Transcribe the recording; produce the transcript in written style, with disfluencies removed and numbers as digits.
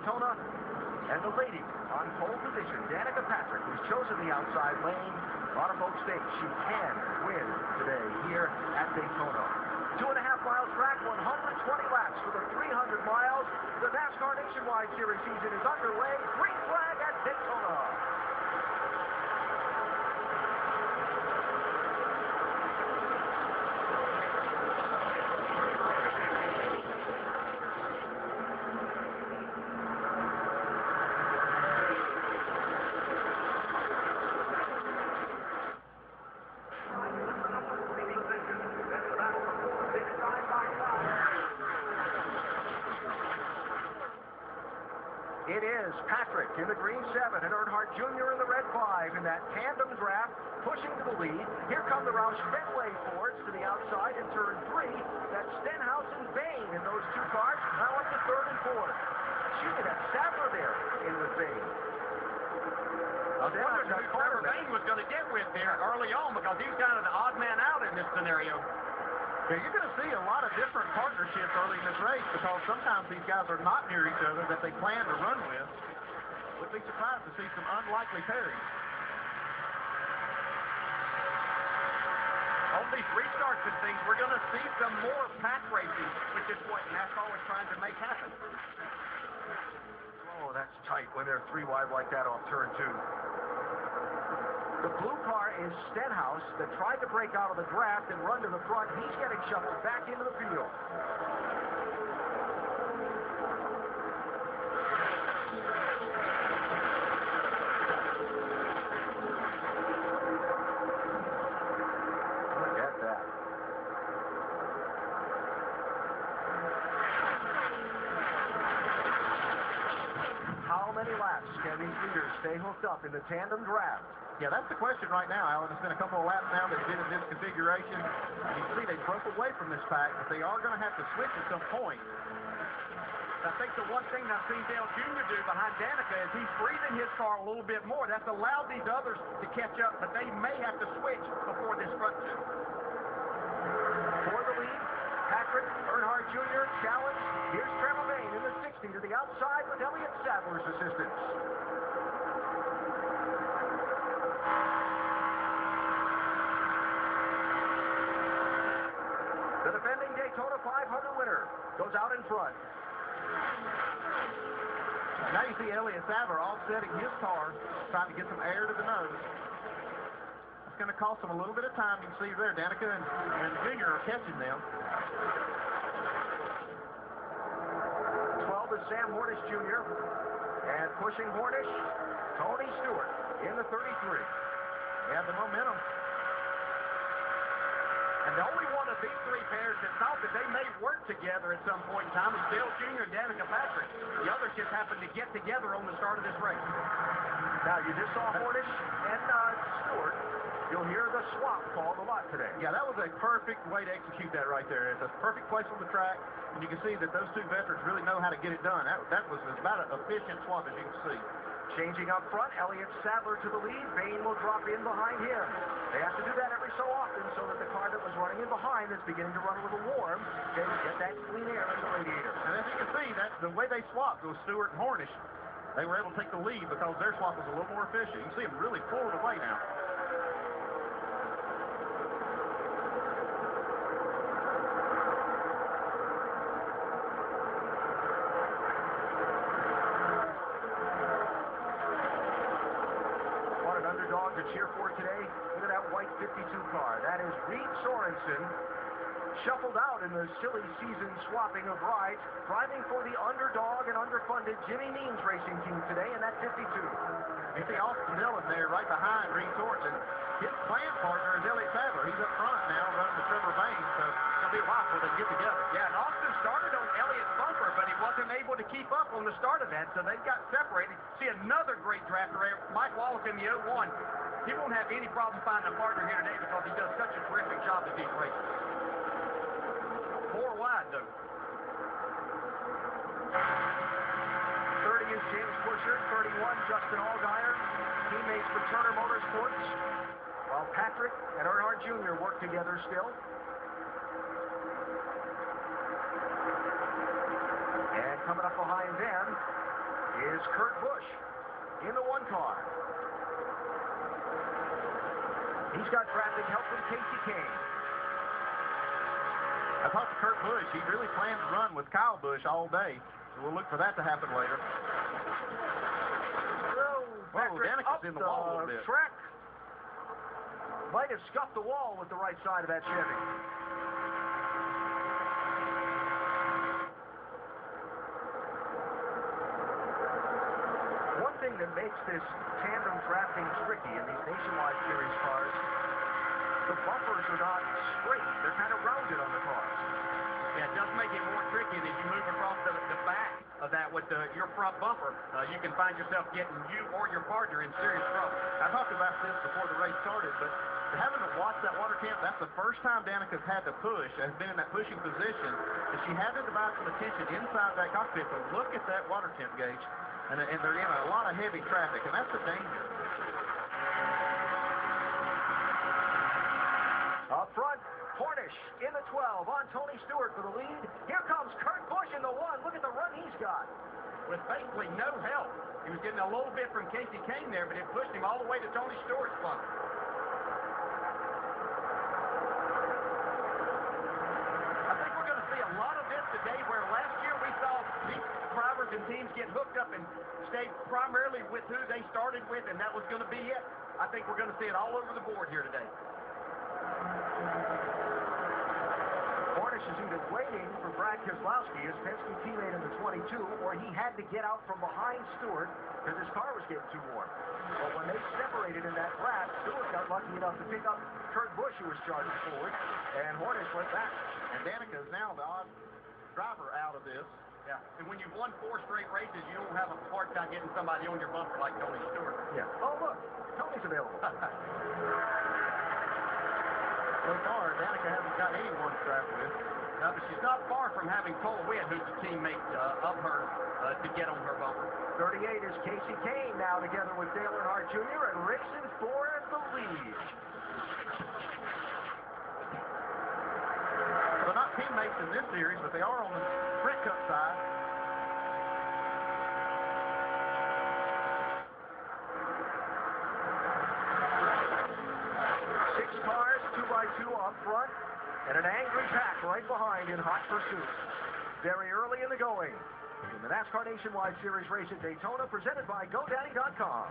Daytona. And the lady on pole position, Danica Patrick, who's chosen the outside lane. A lot of folks think she can win today here at Daytona. 2.5 mile track, 120 laps for the 300 miles. The NASCAR Nationwide Series season is underway. Green flag at Daytona. It is Patrick in the green 7 and Earnhardt Jr. in the red 5 in that tandem draft, pushing to the lead. Here come the Roush Fenway Fords to the outside in turn 3. That's Stenhouse and Bain in those two cars, now up to 3rd and 4th. Excuse me, that's Sadler there in with Bain. I was wondering who Trevor Bain was going to get with there early on because he's kind of the odd man out in this scenario. Yeah, you're going to see a lot of different partnerships early in this race because sometimes these guys are not near each other that they plan to run with. Wouldn't be surprised to see some unlikely pairings. On these restarts and things, we're going to see some more pack racing, which is what NASCAR was trying to make happen. Oh, that's tight when they're 3 wide like that off turn 2. The blue car is Stenhouse that tried to break out of the draft and run to the front. He's getting shuffled back into the field. Look at that. How many laps can these leaders stay hooked up in the tandem draft? Yeah, that's the question right now, Alan. It's been a couple of laps now they've been in this configuration. You can see they broke away from this pack, but they are going to have to switch at some point. I think the one thing I've seen Dale Jr. do behind Danica is he's breathing his car a little bit more. That's allowed these others to catch up, but they may have to switch before this front two. For the lead, Patrick, Earnhardt Jr. challenge. Here's Trevor Bain in the 60 to the outside with Elliott Sadler's assistance. The defending Daytona 500 winner goes out in front. Now you see Elliott Sadler offsetting his car, trying to get some air to the nose. It's going to cost them a little bit of time. You can see there, Danica and Junior are catching them. 12 is Sam Hornish Jr. And pushing Hornish, Tony Stewart in the 33. Yeah, the momentum. And the only one of these 3 pairs that thought that they may work together at some point in time is Dale Jr. and Danica Patrick. The others just happened to get together on the start of this race. Now, you just saw Hornish and Stewart. You'll hear the swap called a lot today. Yeah, that was a perfect way to execute that right there. It's a perfect place on the track, and you can see that those 2 veterans really know how to get it done. That was about an efficient swap, as you can see. Changing up front, Elliott Sadler to the lead. Bain will drop in behind him. They have to do that every so often so that the car that was running in behind is beginning to run a little warm. They get that clean air in the radiator. And as you can see, that the way they swapped was Stewart and Hornish. They were able to take the lead because their swap was a little more efficient. You can see them really pulling away now. Underdog to cheer for today. Look at that white 52 car. That is Reed Sorensen, shuffled out in the silly season swapping of rides, driving for the underdog and underfunded Jimmy Means racing team today in that 52. You see Austin Dillon there right behind Reed Sorensen. His plan partner is Elliott Sadler. He's up front now running with Trevor Bain, so it's going to be a while before they get together. Yeah, and Austin started on Elliott's bumper, but he wasn't able to keep up on the start of that, so they got separated. See another great drafter, Mike Wallace in the 01. He won't have any problem finding a partner here today because he does such a terrific job at these races. 4 wide, though. 30 is James Busher, 31 Justin Allgaier, teammates for Turner Motorsports, while Patrick and Earnhardt Jr. work together still. And coming up behind them is Kurt Busch in the 1 car. He's got traffic help from Casey Kane. I talked to Kurt Busch. He really planned to run with Kyle Busch all day. So we'll look for that to happen later. Whoa, Danica's in the wall a little bit. Track. Might have scuffed the wall with the right side of that Chevy. One thing that makes this tandem drafting tricky in these Nationwide Series cars, the bumpers are not straight. They're kind of rounded on the cars. Yeah, it does make it more tricky as you move across the back of that with your front bumper. You can find yourself getting you or your partner in serious trouble. I talked about this before the race started, but having to watch that water temp, that's the first time Danica's had to push, has been in that pushing position, and she had to divide some attention inside that cockpit to look at that water temp gauge, and they're in a lot of heavy traffic, and that's the danger. Up front, Cornish in the 12 on Tony Stewart for the lead. Here comes Kurt Busch in the 1. Look at the run he's got. With basically no help. He was getting a little bit from Casey Kane there, but it pushed him all the way to Tony Stewart's bumper. I think we're going to see a lot of this today, where last year we saw these drivers and teams get hooked up and stay primarily with who they started with, and that was going to be it. I think we're going to see it all over the board here today. Cornish is either waiting for Brad Keselowski, his Penske teammate in the 22, or he had to get out from behind Stewart because his car was getting too warm. But when they separated in that lap, Stewart got lucky enough to pick up Kurt Busch, who was charging forward, and Cornish went back. And Danica is now the odd driver out of this. Yeah, and when you've won 4 straight races, you don't have a hard time getting somebody on your bumper like Tony Stewart. Yeah. Oh, look, Tony's available. So far, Danica hasn't got anyone to drive with. But she's not far from having Cole Witt, who's a teammate of hers, to get on her bumper. 38 is Casey Kane now together with Dale Earnhardt Jr. and racing for the lead. They're not teammates in this series, but they are on the Sprint Cup side. Cars, 2x2 up front, and an angry pack right behind in hot pursuit. Very early in the going in the NASCAR Nationwide Series race at Daytona, presented by GoDaddy.com.